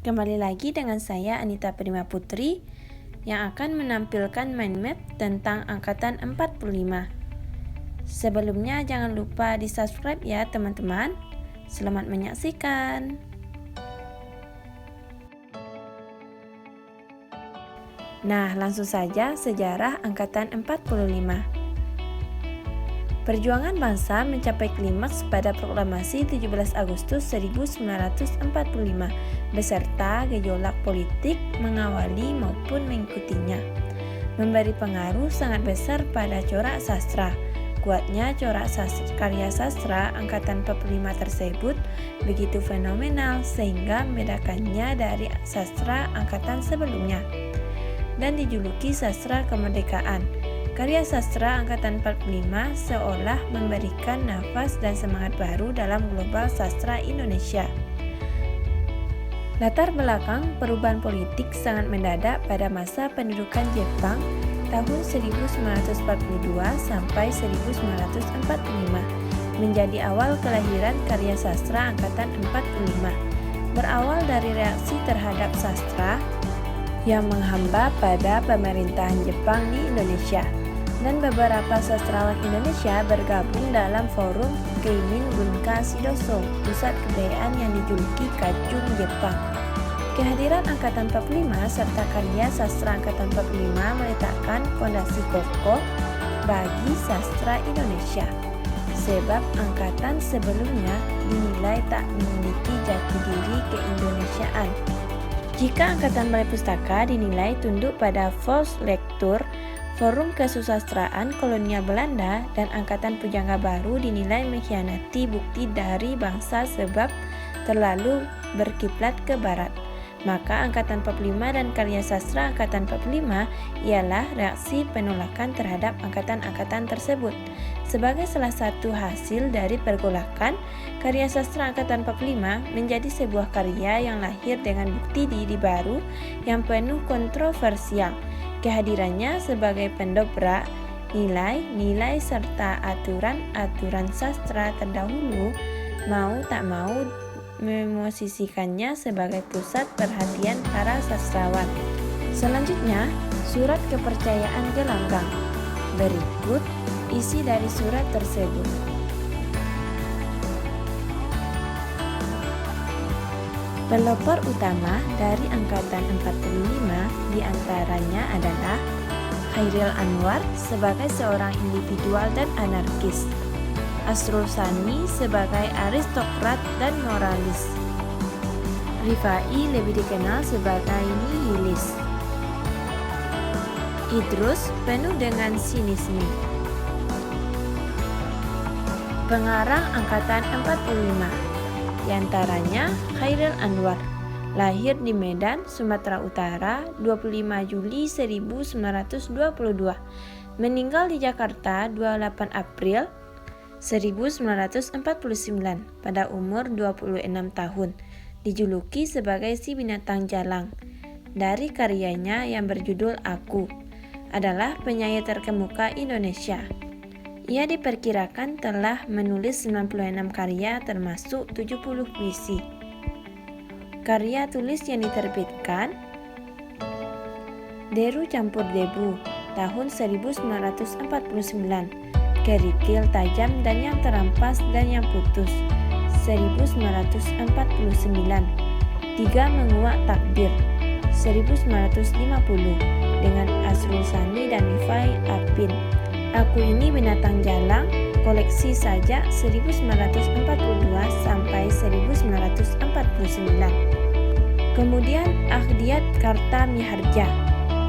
Kembali lagi dengan saya Anita Prima Putri yang akan menampilkan mind map tentang angkatan 45. Sebelumnya jangan lupa di-subscribe ya teman-teman. Selamat menyaksikan. Nah, langsung saja sejarah angkatan 45. Perjuangan bangsa mencapai klimaks pada proklamasi 17 Agustus 1945 beserta gejolak politik mengawali maupun mengikutinya. Memberi pengaruh sangat besar pada corak sastra. Kuatnya corak karya sastra angkatan 45 tersebut begitu fenomenal sehingga membedakannya dari sastra angkatan sebelumnya dan dijuluki sastra kemerdekaan. Karya sastra angkatan 45 seolah memberikan nafas dan semangat baru dalam global sastra Indonesia. Latar belakang perubahan politik sangat mendadak pada masa pendudukan Jepang tahun 1942 sampai 1945 menjadi awal kelahiran karya sastra angkatan 45. Berawal dari reaksi terhadap sastra yang menghamba pada pemerintahan Jepang di Indonesia. Dan beberapa sastrawan Indonesia bergabung dalam forum Keimin Bunka Sidoso, pusat kebudayaan yang dijuluki Kacung Jepang. Kehadiran angkatan 45 serta karya sastra angkatan 45 meletakkan fondasi kokoh bagi sastra Indonesia. Sebab angkatan sebelumnya dinilai tak memiliki jati diri keindonesiaan. Jika angkatan Balai Pustaka dinilai tunduk pada Volkslectuur, Forum Kesusastraan Kolonial Belanda, dan angkatan Pujangga Baru dinilai mengkhianati bukti dari bangsa sebab terlalu berkiblat ke barat. Maka angkatan 45 dan karya sastra angkatan 45 ialah reaksi penolakan terhadap angkatan-angkatan tersebut. Sebagai salah satu hasil dari pergolakan, karya sastra angkatan 45 menjadi sebuah karya yang lahir dengan bukti diri baru yang penuh kontroversial. Kehadirannya sebagai pendobrak nilai-nilai serta aturan-aturan sastra terdahulu mau tak mau memosisikannya sebagai pusat perhatian para sastrawan. Selanjutnya, surat kepercayaan gelanggang. Berikut isi dari surat tersebut. Pelopor utama dari angkatan 45 diantaranya adalah Chairil Anwar sebagai seorang individual dan anarkis, Asrul Sani sebagai aristokrat dan moralis, Rifai lebih dikenal sebagai nihilis, Idrus penuh dengan sinisme. Pengarang angkatan 45 diantaranya Chairil Anwar, lahir di Medan, Sumatera Utara 25 Juli 1922, meninggal di Jakarta 28 April 1949 pada umur 26 tahun, dijuluki sebagai si binatang jalang. Dari karyanya yang berjudul Aku, adalah penyair terkemuka Indonesia. Ia diperkirakan telah menulis 96 karya termasuk 70 puisi. Karya tulis yang diterbitkan: Deru Campur Debu tahun 1949, Kerikil Tajam dan Yang Terampas dan Yang Putus 1949, Tiga Menguak Takdir 1950 dengan Asrul Sani dan Rifai Apin. Aku Ini Binatang Jalang, koleksi sajak 1942 sampai 1949. Kemudian Akhdiat Karta Miharja,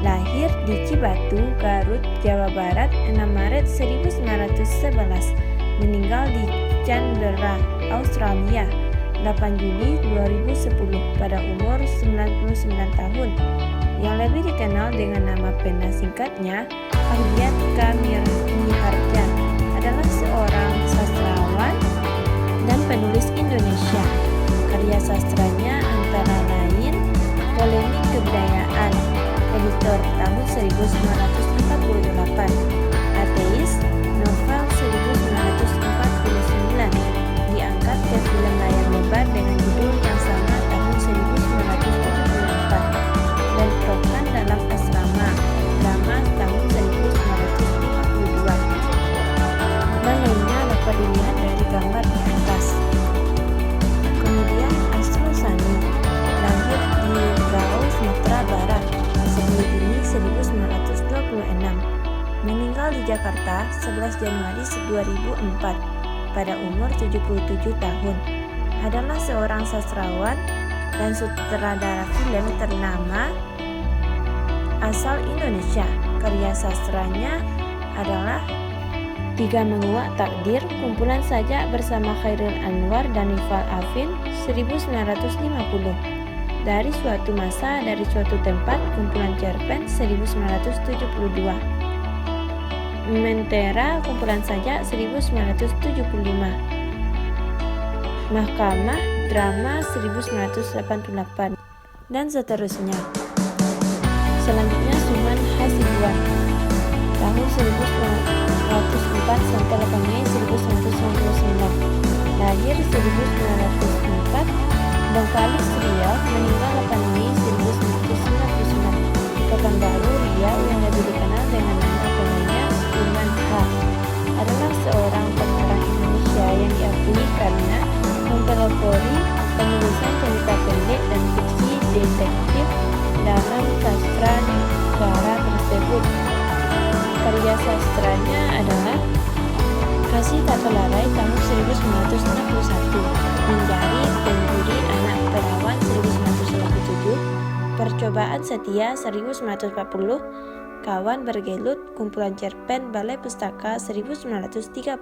lahir di Cibatu, Garut, Jawa Barat 6 Maret 1911, meninggal di Canberra, Australia 8 Juli 2010 pada umur 99 tahun. Yang lebih dikenal dengan nama pena singkatnya Akhdiat Miharja, adalah seorang sastrawan dan penulis Indonesia. Karya sastranya antara lain Polemik Kebudayaan, editor tahun 1948, Ateis, novel 1949, diangkat ke film layar lebar dengan judul yang sama tahun 1970. Lahir di Jakarta 11 Januari 2004 pada umur 77 tahun. Adalah seorang sastrawan dan sutradara film ternama asal Indonesia. Karya sastranya adalah Tiga Menguak Takdir, Kumpulan Sajak bersama Khairil Anwar dan Rival Afin 1950. Dari Suatu Masa, Dari Suatu Tempat, Kumpulan Cerpen 1972. Mentera, Kumpulan Sajak 1975. Mahkamah, Drama 1988, dan seterusnya. Selanjutnya Suman Hasibuan tahun 1904 sampai 8 Mei 1999. Lahir 1904, Bengkalis Riau, meninggal 8 Mei 1999. Pekanbaru Riau yang lebih dikenal dengan nama penyanyi Suman H. adalah seorang pengarang Indonesia yang diakui karena mempelopori penulisan cerita pendek dan fiksi detektif dalam sastra negara tersebut. Karya sastranya adalah Kasih Tak Terlarai tahun 1961, Mencari Pencuri Anak Perawan 1997, Percobaan Setia 1940, Kawan Bergelut, Kumpulan Cerpen Balai Pustaka 1938.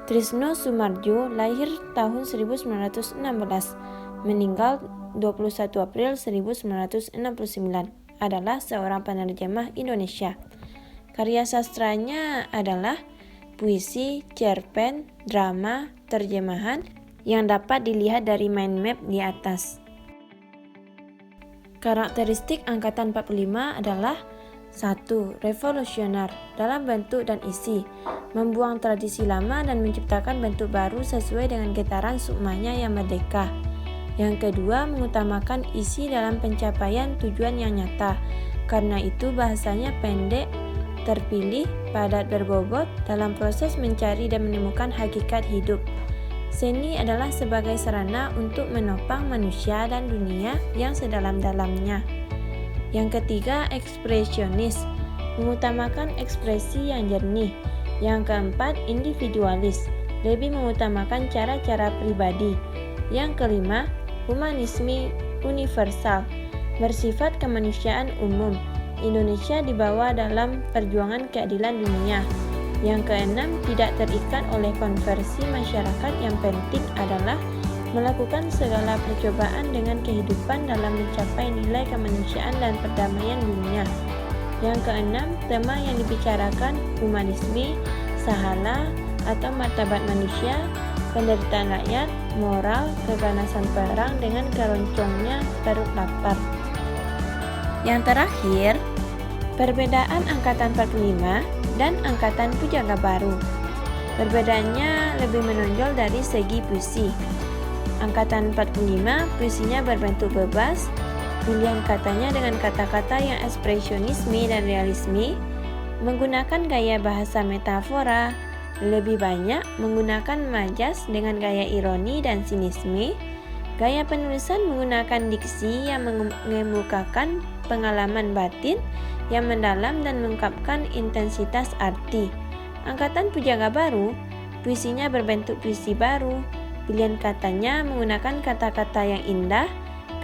Trisno Sumarjo lahir tahun 1916, meninggal 21 April 1969, adalah seorang penerjemah Indonesia. Karya sastranya adalah puisi, cerpen, drama, terjemahan yang dapat dilihat dari mind map di atas. Karakteristik Angkatan 45 adalah 1. Revolusioner dalam bentuk dan isi, membuang tradisi lama dan menciptakan bentuk baru sesuai dengan getaran sukmanya yang merdeka. Yang kedua, mengutamakan isi dalam pencapaian tujuan yang nyata. Karena itu bahasanya pendek, terpilih, padat berbobot dalam proses mencari dan menemukan hakikat hidup. Seni adalah sebagai sarana untuk menopang manusia dan dunia yang sedalam-dalamnya. Yang ketiga, ekspresionis, mengutamakan ekspresi yang jernih. Yang keempat, individualis, lebih mengutamakan cara-cara pribadi. Yang kelima, humanisme universal, bersifat kemanusiaan umum. Indonesia dibawa dalam perjuangan keadilan dunia. Yang keenam, tidak terikat oleh konversi masyarakat. Yang penting adalah melakukan segala percobaan dengan kehidupan dalam mencapai nilai kemanusiaan dan perdamaian dunia. Yang keenam, tema yang dibicarakan humanisme, sahala atau martabat manusia, penderitaan rakyat, moral, keganasan perang dengan keroncongnya perut lapar. Yang terakhir, perbedaan Angkatan 45 dan Angkatan Pujangga Baru. Perbedaannya lebih menonjol dari segi puisi. Angkatan 45 puisinya berbentuk bebas, pilihan katanya dengan kata-kata yang ekspresionisme dan realisme, menggunakan gaya bahasa metafora, lebih banyak menggunakan majas dengan gaya ironi dan sinisme. Gaya penulisan menggunakan diksi yang mengemukakan pengalaman batin yang mendalam dan mengungkapkan intensitas arti. Angkatan Pujangga Baru, puisinya berbentuk puisi baru, pilihan katanya menggunakan kata-kata yang indah,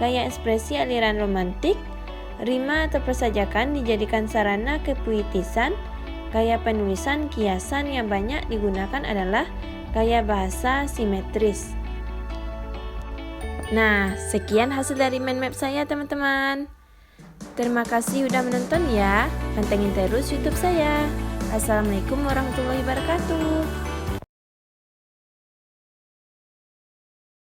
gaya ekspresi aliran romantik, rima atau persajakan dijadikan sarana kepuitisan. Gaya penulisan kiasan yang banyak digunakan adalah gaya bahasa simetris. Nah, sekian hasil dari mind map saya teman-teman. Terima kasih udah menonton ya. Pantengin terus YouTube saya. Assalamualaikum warahmatullahi wabarakatuh.